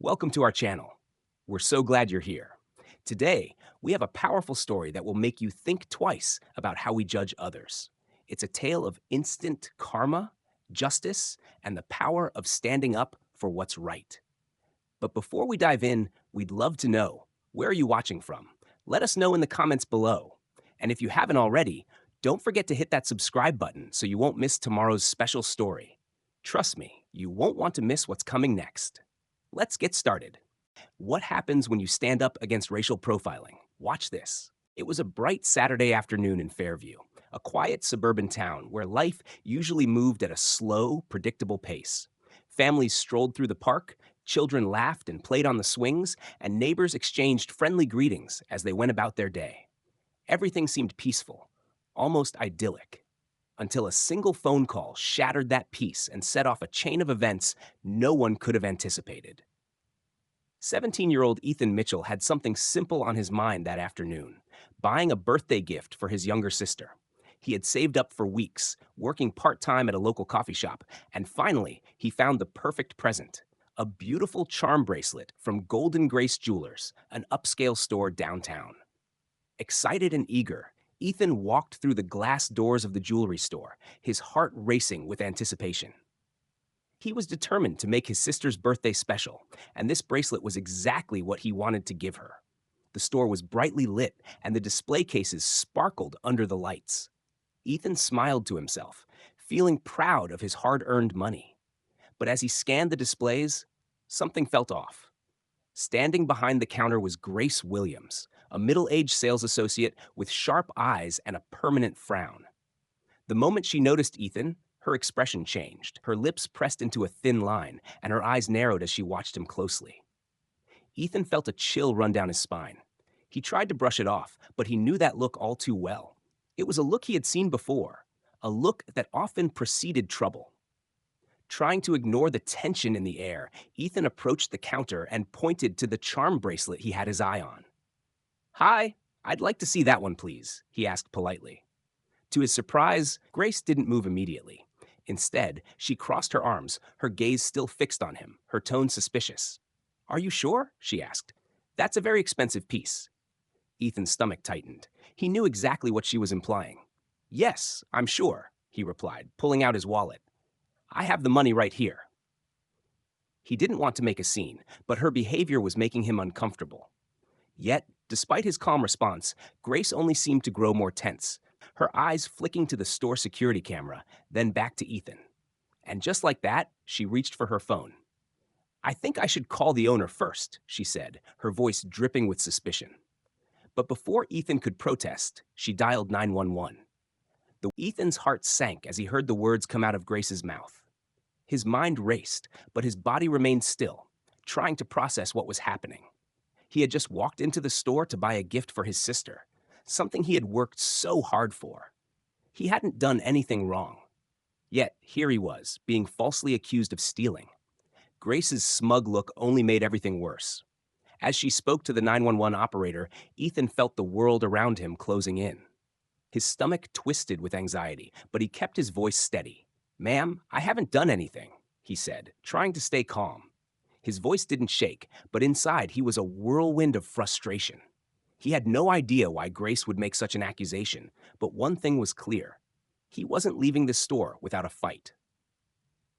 Welcome to our channel. We're so glad you're here. Today, we have a powerful story that will make you think twice about how we judge others. It's a tale of instant karma, justice, and the power of standing up for what's right. But before we dive in, we'd love to know, where are you watching from? Let us know in the comments below. And if you haven't already, don't forget to hit that subscribe button so you won't miss tomorrow's special story. Trust me, you won't want to miss what's coming next. Let's get started. What happens when you stand up against racial profiling? Watch this. It was a bright Saturday afternoon in Fairview, a quiet suburban town where life usually moved at a slow, predictable pace. Families strolled through the park, children laughed and played on the swings, and neighbors exchanged friendly greetings as they went about their day. Everything seemed peaceful, almost idyllic, until a single phone call shattered that peace and set off a chain of events no one could have anticipated. 17-year-old Ethan Mitchell had something simple on his mind that afternoon: buying a birthday gift for his younger sister. He had saved up for weeks, working part-time at a local coffee shop, and finally, he found the perfect present: a beautiful charm bracelet from Golden Grace Jewelers, an upscale store downtown. Excited and eager, Ethan walked through the glass doors of the jewelry store, his heart racing with anticipation. He was determined to make his sister's birthday special, and this bracelet was exactly what he wanted to give her. The store was brightly lit, and the display cases sparkled under the lights. Ethan smiled to himself, feeling proud of his hard-earned money. But as he scanned the displays, something felt off. Standing behind the counter was Grace Williams, a middle-aged sales associate with sharp eyes and a permanent frown. The moment she noticed Ethan, her expression changed. Her lips pressed into a thin line, and her eyes narrowed as she watched him closely. Ethan felt a chill run down his spine. He tried to brush it off, but he knew that look all too well. It was a look he had seen before, a look that often preceded trouble. Trying to ignore the tension in the air, Ethan approached the counter and pointed to the charm bracelet he had his eye on. "Hi, I'd like to see that one, please," he asked politely. To his surprise, Grace didn't move immediately. Instead, she crossed her arms, her gaze still fixed on him, her tone suspicious. "Are you sure?" she asked. "That's a very expensive piece." Ethan's stomach tightened. He knew exactly what she was implying. "Yes, I'm sure," he replied, pulling out his wallet. "I have the money right here." He didn't want to make a scene, but her behavior was making him uncomfortable. Yet, despite his calm response, Grace only seemed to grow more tense, her eyes flicking to the store security camera, then back to Ethan. And just like that, she reached for her phone. "I think I should call the owner first," she said, her voice dripping with suspicion. But before Ethan could protest, she dialed 911. Ethan's heart sank as he heard the words come out of Grace's mouth. His mind raced, but his body remained still, trying to process what was happening. He had just walked into the store to buy a gift for his sister, something he had worked so hard for. He hadn't done anything wrong. Yet, here he was, being falsely accused of stealing. Grace's smug look only made everything worse. As she spoke to the 911 operator, Ethan felt the world around him closing in. His stomach twisted with anxiety, but he kept his voice steady. "Ma'am, I haven't done anything," he said, trying to stay calm. His voice didn't shake, but inside he was a whirlwind of frustration. He had no idea why Grace would make such an accusation, but one thing was clear: he wasn't leaving the store without a fight.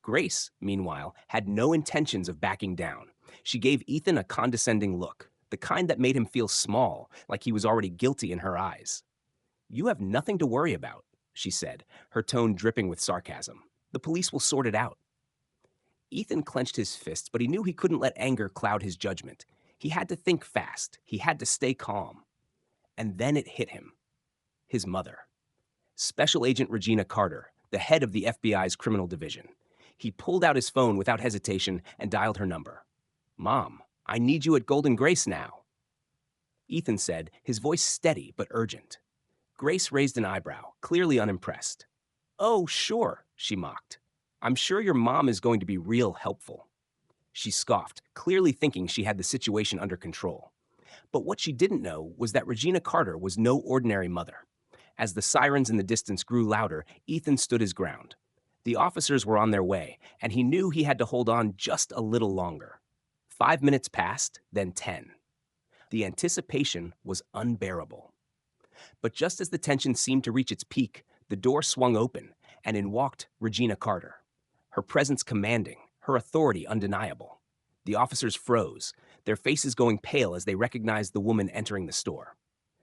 Grace, meanwhile, had no intentions of backing down. She gave Ethan a condescending look, the kind that made him feel small, like he was already guilty in her eyes. "You have nothing to worry about," she said, her tone dripping with sarcasm. "The police will sort it out." Ethan clenched his fists, but he knew he couldn't let anger cloud his judgment. He had to think fast. He had to stay calm. And then it hit him. His mother. Special Agent Regina Carter, the head of the FBI's criminal division. He pulled out his phone without hesitation and dialed her number. "Mom, I need you at Golden Grace now." Ethan said, his voice steady but urgent. Grace raised an eyebrow, clearly unimpressed. "Oh, sure," she mocked. "I'm sure your mom is going to be real helpful." She scoffed, clearly thinking she had the situation under control. But what she didn't know was that Regina Carter was no ordinary mother. As the sirens in the distance grew louder, Ethan stood his ground. The officers were on their way, and he knew he had to hold on just a little longer. 5 minutes passed, then 10. The anticipation was unbearable. But just as the tension seemed to reach its peak, the door swung open, and in walked Regina Carter. Her presence commanding, her authority undeniable. The officers froze, their faces going pale as they recognized the woman entering the store.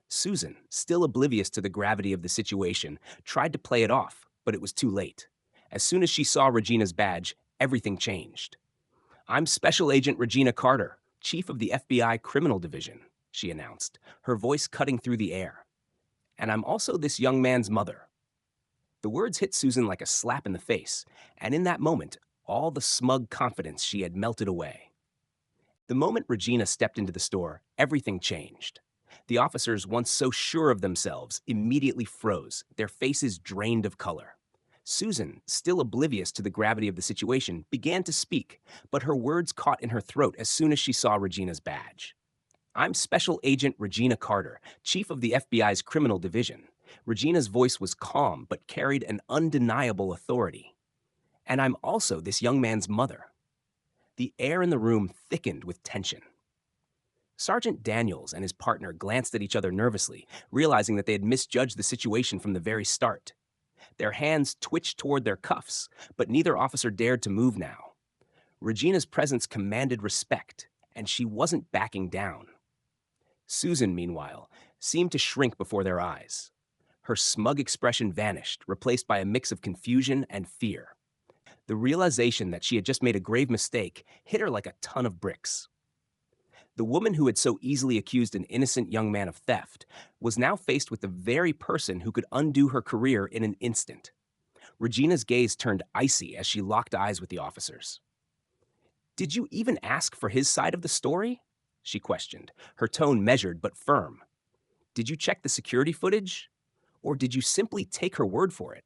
Susan, still oblivious to the gravity of the situation, tried to play it off, but it was too late. As soon as she saw Regina's badge, everything changed. "I'm Special Agent Regina Carter, Chief of the FBI Criminal Division," she announced, her voice cutting through the air. "And I'm also this young man's mother." The words hit Susan like a slap in the face, and in that moment, all the smug confidence she had melted away. The moment Regina stepped into the store, everything changed. The officers, once so sure of themselves, immediately froze, their faces drained of color. Susan, still oblivious to the gravity of the situation, began to speak, but her words caught in her throat as soon as she saw Regina's badge. "I'm Special Agent Regina Carter, Chief of the FBI's Criminal Division." Regina's voice was calm but carried an undeniable authority. "And I'm also this young man's mother." The air in the room thickened with tension. Sergeant Daniels and his partner glanced at each other nervously, realizing that they had misjudged the situation from the very start. Their hands twitched toward their cuffs, but neither officer dared to move now. Regina's presence commanded respect, and she wasn't backing down. Susan, meanwhile, seemed to shrink before their eyes. Her smug expression vanished, replaced by a mix of confusion and fear. The realization that she had just made a grave mistake hit her like a ton of bricks. The woman who had so easily accused an innocent young man of theft was now faced with the very person who could undo her career in an instant. Regina's gaze turned icy as she locked eyes with the officers. "Did you even ask for his side of the story?" she questioned, her tone measured but firm. "Did you check the security footage? Or did you simply take her word for it?"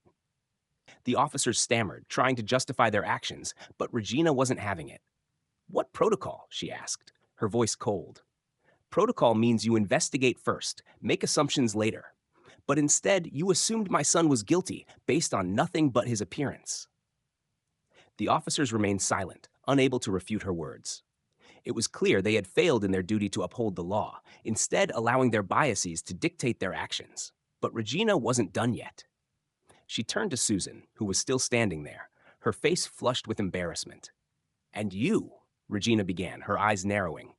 The officers stammered, trying to justify their actions, but Regina wasn't having it. "What protocol?" she asked, her voice cold. "Protocol means you investigate first, make assumptions later. But instead, you assumed my son was guilty based on nothing but his appearance." The officers remained silent, unable to refute her words. It was clear they had failed in their duty to uphold the law, instead allowing their biases to dictate their actions. But Regina wasn't done yet. She turned to Susan, who was still standing there, her face flushed with embarrassment. "And you," Regina began, her eyes narrowing,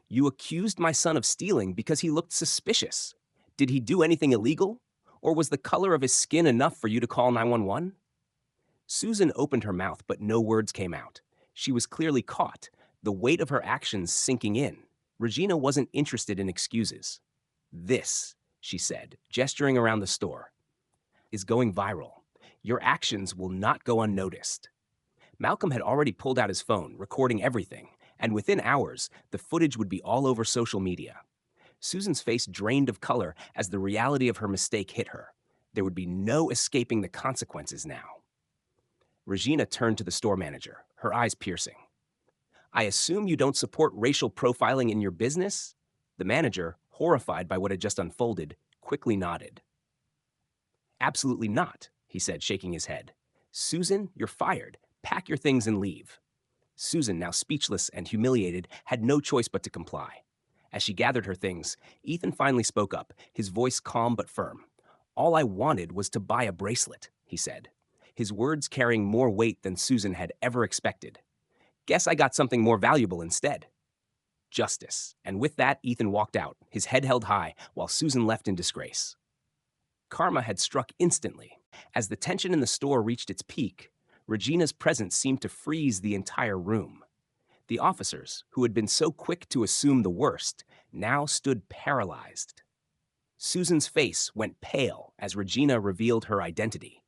"you accused my son of stealing because he looked suspicious. Did he do anything illegal? Or was the color of his skin enough for you to call 911? Susan opened her mouth, but no words came out. She was clearly caught, the weight of her actions sinking in. Regina wasn't interested in excuses. "This," she said, gesturing around the store, "is going viral. Your actions will not go unnoticed." Malcolm had already pulled out his phone, recording everything, and within hours, the footage would be all over social media. Susan's face drained of color as the reality of her mistake hit her. There would be no escaping the consequences now. Regina turned to the store manager, her eyes piercing. "I assume you don't support racial profiling in your business?" The manager, horrified by what had just unfolded, quickly nodded. "Absolutely not," he said, shaking his head. "Susan, you're fired. Pack your things and leave." Susan, now speechless and humiliated, had no choice but to comply. As she gathered her things, Ethan finally spoke up, his voice calm but firm. "All I wanted was to buy a bracelet," he said, his words carrying more weight than Susan had ever expected. "Guess I got something more valuable instead." Justice. And with that, Ethan walked out, his head held high, while Susan left in disgrace. Karma had struck instantly. As the tension in the store reached its peak, Regina's presence seemed to freeze the entire room. The officers, who had been so quick to assume the worst, now stood paralyzed. Susan's face went pale as Regina revealed her identity.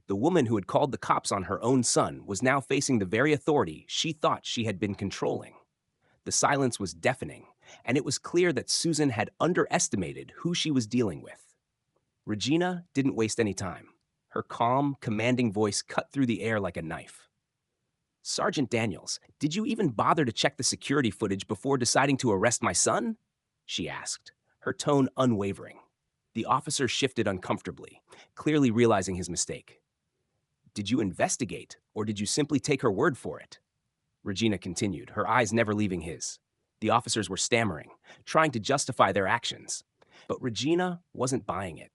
The woman who had called the cops on her own son was now facing the very authority she thought she had been controlling. The silence was deafening, and it was clear that Susan had underestimated who she was dealing with. Regina didn't waste any time. Her calm, commanding voice cut through the air like a knife. "Sergeant Daniels, did you even bother to check the security footage before deciding to arrest my son?" she asked, her tone unwavering. The officer shifted uncomfortably, clearly realizing his mistake. "Did you investigate, or did you simply take her word for it?" Regina continued, her eyes never leaving his. The officers were stammering, trying to justify their actions. But Regina wasn't buying it.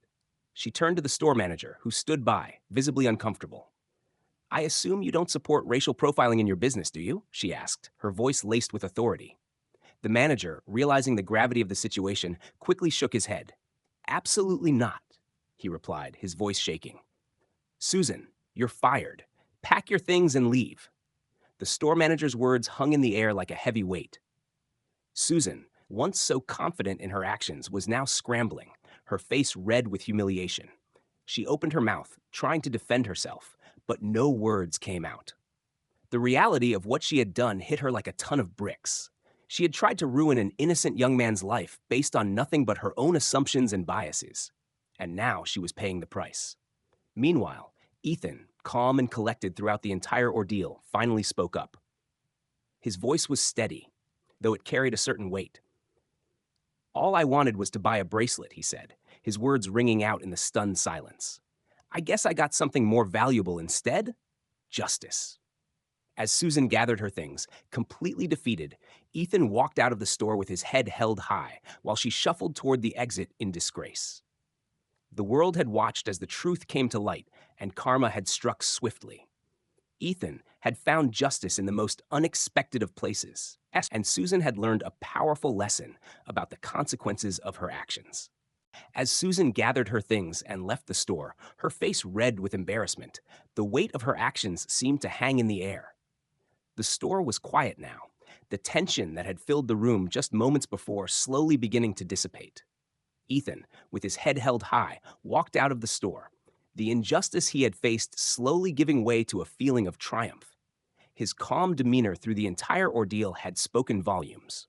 She turned to the store manager, who stood by, visibly uncomfortable. I assume you don't support racial profiling in your business, do you? She asked, her voice laced with authority. The manager, realizing the gravity of the situation, quickly shook his head. Absolutely not, he replied, his voice shaking. Susan, you're fired. Pack your things and leave. The store manager's words hung in the air like a heavy weight. Susan, once so confident in her actions, was now scrambling, her face red with humiliation. She opened her mouth, trying to defend herself, but no words came out. The reality of what she had done hit her like a ton of bricks. She had tried to ruin an innocent young man's life based on nothing but her own assumptions and biases. And now she was paying the price. Meanwhile, Ethan, calm and collected throughout the entire ordeal, finally spoke up. His voice was steady, though it carried a certain weight. All I wanted was to buy a bracelet, he said, his words ringing out in the stunned silence. I guess I got something more valuable instead? Justice. As Susan gathered her things, completely defeated, Ethan walked out of the store with his head held high while she shuffled toward the exit in disgrace. The world had watched as the truth came to light and karma had struck swiftly. Ethan had found justice in the most unexpected of places, and Susan had learned a powerful lesson about the consequences of her actions. As Susan gathered her things and left the store, her face red with embarrassment, the weight of her actions seemed to hang in the air. The store was quiet now, the tension that had filled the room just moments before slowly beginning to dissipate. Ethan, with his head held high, walked out of the store, the injustice he had faced slowly giving way to a feeling of triumph. His calm demeanor through the entire ordeal had spoken volumes.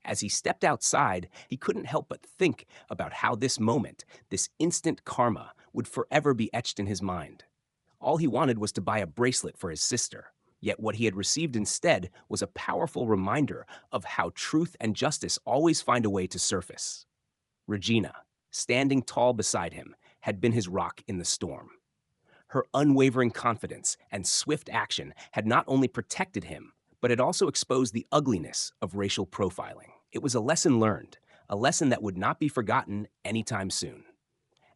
As he stepped outside, he couldn't help but think about how this moment, this instant karma, would forever be etched in his mind. All he wanted was to buy a bracelet for his sister, yet what he had received instead was a powerful reminder of how truth and justice always find a way to surface. Regina, standing tall beside him, had been his rock in the storm. Her unwavering confidence and swift action had not only protected him, but had also exposed the ugliness of racial profiling. It was a lesson learned, a lesson that would not be forgotten anytime soon.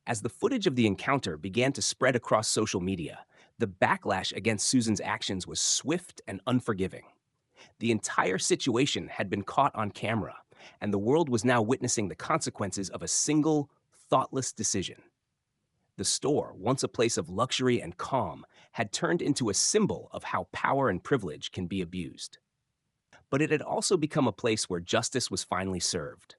As the footage of the encounter began to spread across social media, the backlash against Susan's actions was swift and unforgiving. The entire situation had been caught on camera, and the world was now witnessing the consequences of a single, thoughtless decision. The store, once a place of luxury and calm, had turned into a symbol of how power and privilege can be abused. But it had also become a place where justice was finally served.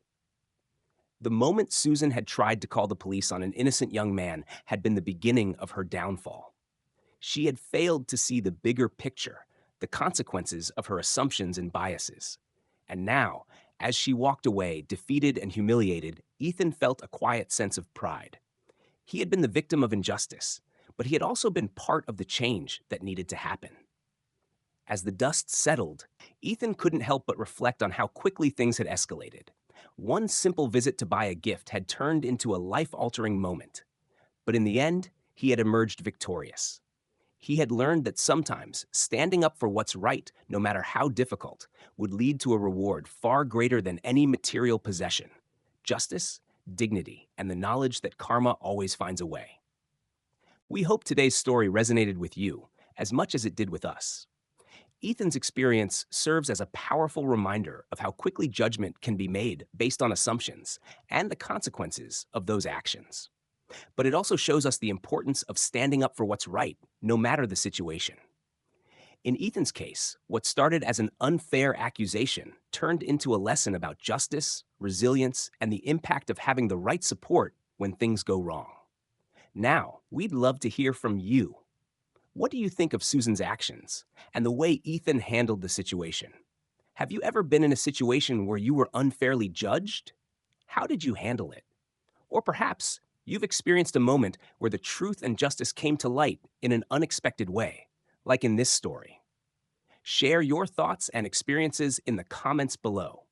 The moment Susan had tried to call the police on an innocent young man had been the beginning of her downfall. She had failed to see the bigger picture, the consequences of her assumptions and biases. And now, as she walked away, defeated and humiliated, Ethan felt a quiet sense of pride. He had been the victim of injustice, but he had also been part of the change that needed to happen. As the dust settled, Ethan couldn't help but reflect on how quickly things had escalated. One simple visit to buy a gift had turned into a life-altering moment. But in the end, he had emerged victorious. He had learned that sometimes standing up for what's right, no matter how difficult, would lead to a reward far greater than any material possession: justice, dignity, and the knowledge that karma always finds a way. We hope today's story resonated with you as much as it did with us. Ethan's experience serves as a powerful reminder of how quickly judgment can be made based on assumptions and the consequences of those actions. But it also shows us the importance of standing up for what's right, no matter the situation. In Ethan's case, what started as an unfair accusation turned into a lesson about justice, resilience, and the impact of having the right support when things go wrong. Now, we'd love to hear from you. What do you think of Susan's actions and the way Ethan handled the situation? Have you ever been in a situation where you were unfairly judged? How did you handle it? Or perhaps you've experienced a moment where the truth and justice came to light in an unexpected way, like in this story. Share your thoughts and experiences in the comments below.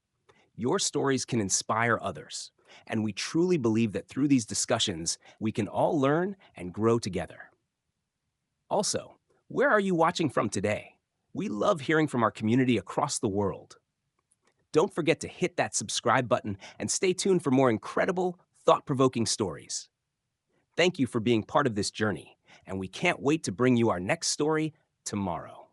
Your stories can inspire others, and we truly believe that through these discussions, we can all learn and grow together. Also, where are you watching from today? We love hearing from our community across the world. Don't forget to hit that subscribe button and stay tuned for more incredible, thought provoking stories. Thank you for being part of this journey, and we can't wait to bring you our next story tomorrow.